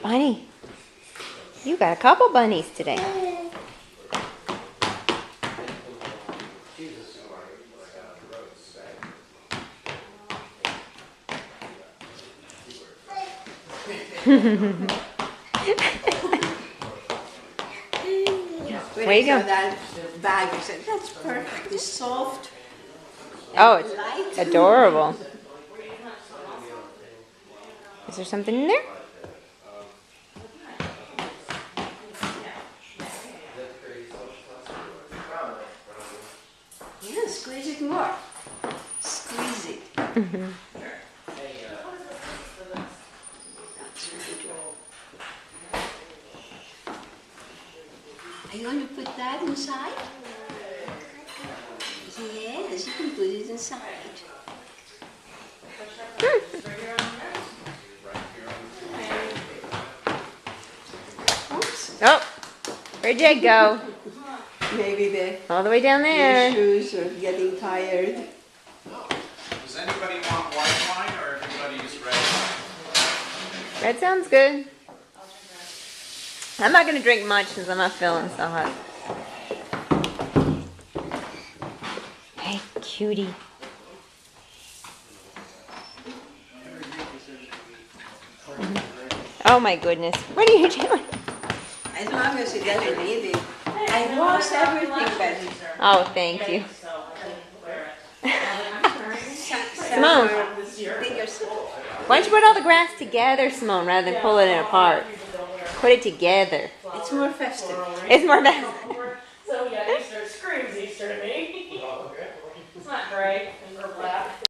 Bunny. You got a couple bunnies today. When Where you I saw go? that bag, I said, that's perfect. It's soft. Oh, it's light. adorable. Is there something in there? Yeah, squeeze it more. Squeeze it. That's really good. Are you going to put that inside? Yes, you can put it inside. Oops. Oh, where'd Jake go? Maybe the All the way down there. shoes are getting tired. Does anybody want white wine or everybody just red wine? That sounds good. I'm not gonna drink much since I'm not feeling so hot. Hey, cutie. Oh my goodness. What are you doing? As long as it doesn't need it. I lost everything, but Oh, thank you. Simone, why don't you put all the grass together, Simone, rather than pull it apart? Put it together. it's more festive. It's more bad. So yeah, Easter screams Easter to me. It's not gray and or black.